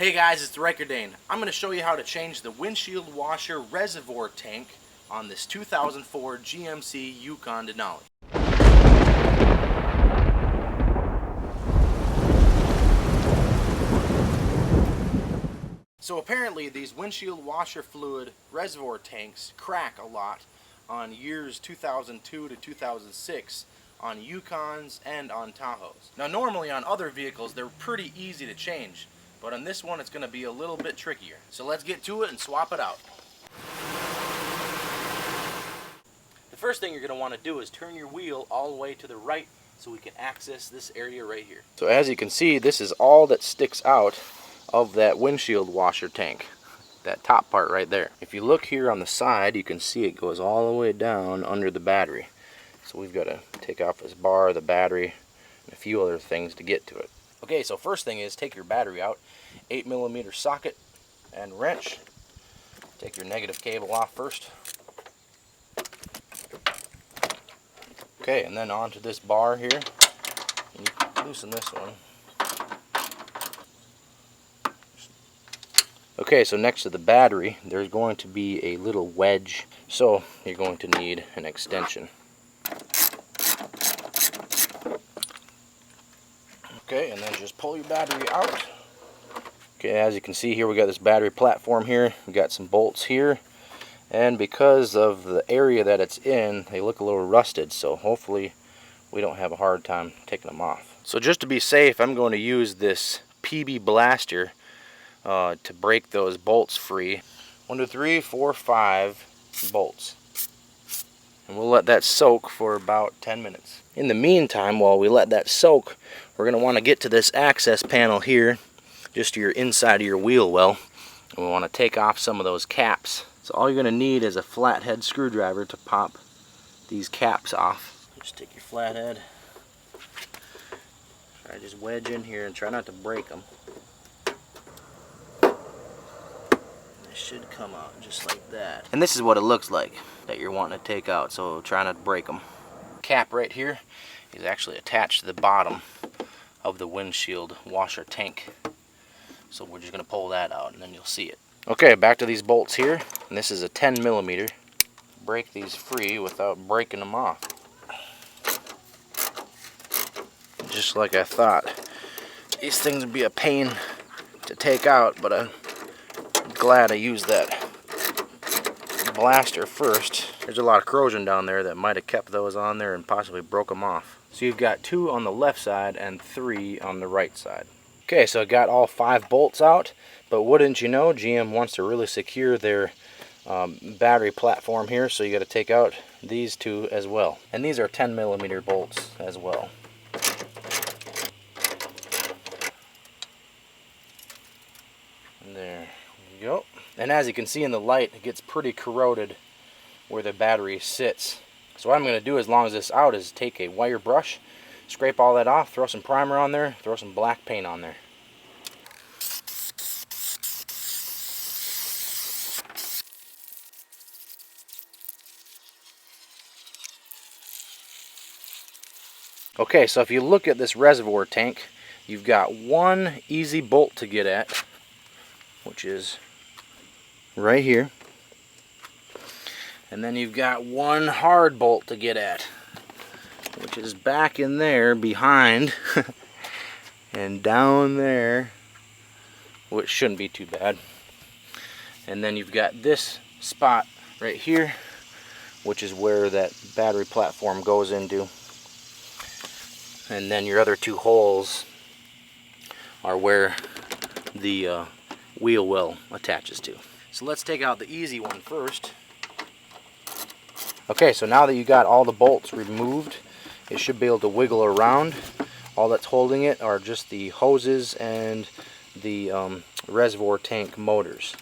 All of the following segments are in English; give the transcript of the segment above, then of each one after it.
Hey guys, it's TheRykerDane. I'm going to show you how to change the windshield washer reservoir tank on this 2004 GMC Yukon Denali. So apparently these windshield washer fluid reservoir tanks crack a lot on years 2002 to 2006 on Yukons and on Tahoes. Now normally on other vehicles they're pretty easy to change, but on this one it's going to be a little bit trickier. So let's get to it and swap it out. The first thing you're going to want to do is turn your wheel all the way to the right so we can access this area right here. So as you can see, this is all that sticks out of that windshield washer tank, that top part right there. If you look here on the side, you can see it goes all the way down under the battery. So we've got to take off this bar, the battery, and a few other things to get to it. Okay, so first thing is take your battery out, 8mm socket and wrench. Take your negative cable off first. Okay, and then onto this bar here. And you loosen this one. Okay, so next to the battery, there's going to be a little wedge. So you're going to need an extension. Okay, and then just pull your battery out. Okay, as you can see here, we got this battery platform here. We got some bolts here. And because of the area that it's in, they look a little rusted. So hopefully we don't have a hard time taking them off. So just to be safe, I'm going to use this PB blaster to break those bolts free. 1, 2, 3, 4, 5 bolts. And we'll let that soak for about 10 minutes. In the meantime, while we let that soak, we're going to want to get to this access panel here, just your inside of your wheel well. And we want to take off some of those caps. So all you're going to need is a flathead screwdriver to pop these caps off. Just take your flathead, try to just wedge in here and try not to break them. Should come out just like that. And this is what it looks like that you're wanting to take out, so try not to break them. Cap right here is actually attached to the bottom of the windshield washer tank. So we're just going to pull that out and then you'll see it. Okay, back to these bolts here. And this is a 10mm. Break these free without breaking them off. Just like I thought. These things would be a pain to take out, but I'm glad I used that blaster first. There's a lot of corrosion down there that might have kept those on there and possibly broke them off. So you've got 2 on the left side and 3 on the right side. Okay, so I got all 5 bolts out, but wouldn't you know, GM wants to really secure their battery platform here, so you got to take out these 2 as well. And these are 10mm bolts as well. And there we go. And as you can see in the light, it gets pretty corroded where the battery sits. So what I'm going to do as long as this is out is take a wire brush, scrape all that off, throw some primer on there, throw some black paint on there. Okay, so if you look at this reservoir tank, you've got one easy bolt to get at, which is right here. And then you've got one hard bolt to get at, which is back in there behind and down there, which shouldn't be too bad. And then you've got this spot right here, which is where that battery platform goes into. And then your other 2 holes are where the wheel well attaches to. So let's take out the easy one first. Okay, so now that you got all the bolts removed, it should be able to wiggle around. All that's holding it are just the hoses and the reservoir tank motors.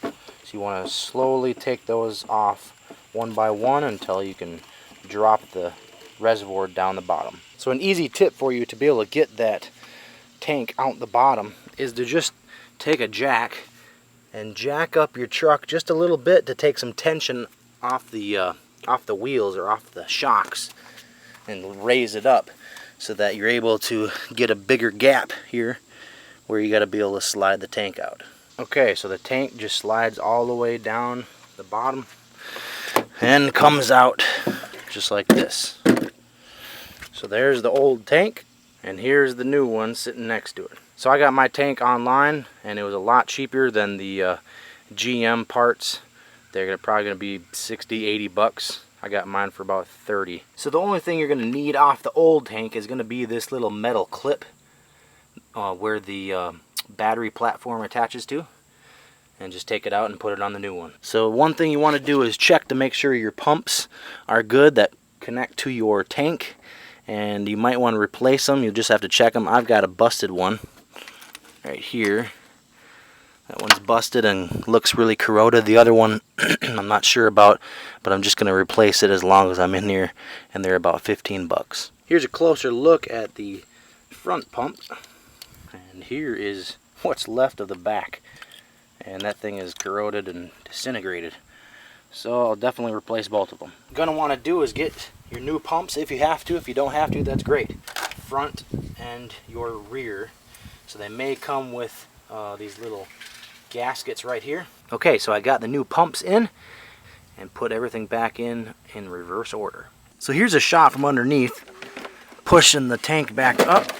So you want to slowly take those off one by one until you can drop the reservoir down the bottom. So an easy tip for you to be able to get that tank out the bottom is to just take a jack and jack up your truck just a little bit to take some tension off the wheels or off the shocks and raise it up so that you're able to get a bigger gap here where you got to be able to slide the tank out. Okay, so the tank just slides all the way down the bottom and comes out just like this. So there's the old tank, and here's the new one sitting next to it. So I got my tank online, and it was a lot cheaper than the GM parts. They're probably going to be 60, 80 bucks. I got mine for about 30. So the only thing you're going to need off the old tank is going to be this little metal clip where the battery platform attaches to, and just take it out and put it on the new one. So one thing you want to do is check to make sure your pumps are good that connect to your tank, and you might want to replace them. You'll just have to check them. I've got a busted one right here. That one's busted and looks really corroded. The other one I'm not sure about, but I'm just going to replace it as long as I'm in here, and they're about 15 bucks. Here's a closer look at the front pump, and here is what's left of the back, and that thing is corroded and disintegrated. So I'll definitely replace both of them. What you're going to want to do is get your new pumps if you have to. If you don't have to, that's great. Front and your rear. So they may come with these little gaskets right here. Okay, so I got the new pumps in and put everything back in reverse order. So here's a shot from underneath, pushing the tank back up,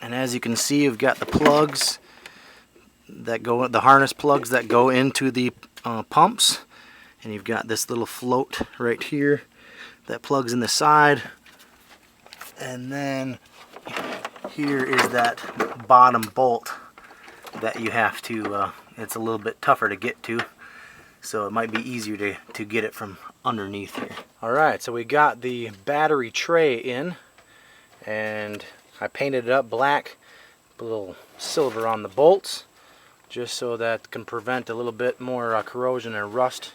and as you can see, you've got the plugs that go, the harness plugs that go into the pumps, and you've got this little float right here that plugs in the side, and then here is that bottom bolt that you have to, it's a little bit tougher to get to, so it might be easier to get it from underneath here. Alright, so we got the battery tray in, and I painted it up black, put a little silver on the bolts, just so that can prevent a little bit more corrosion and rust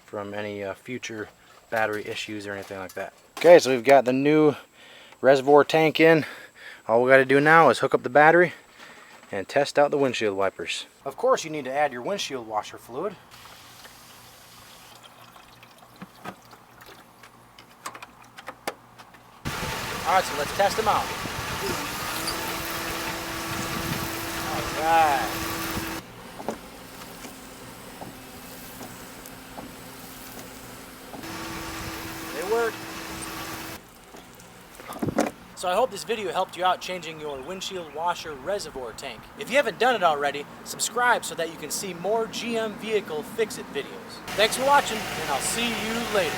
from any future battery issues or anything like that. Okay, so we've got the new reservoir tank in. All we got to do now is hook up the battery and test out the windshield wipers. Of course, you need to add your windshield washer fluid. Alright, so let's test them out. Alright. They work. So I hope this video helped you out changing your windshield washer reservoir tank. If you haven't done it already, subscribe so that you can see more GM vehicle fix-it videos. Thanks for watching, and I'll see you later.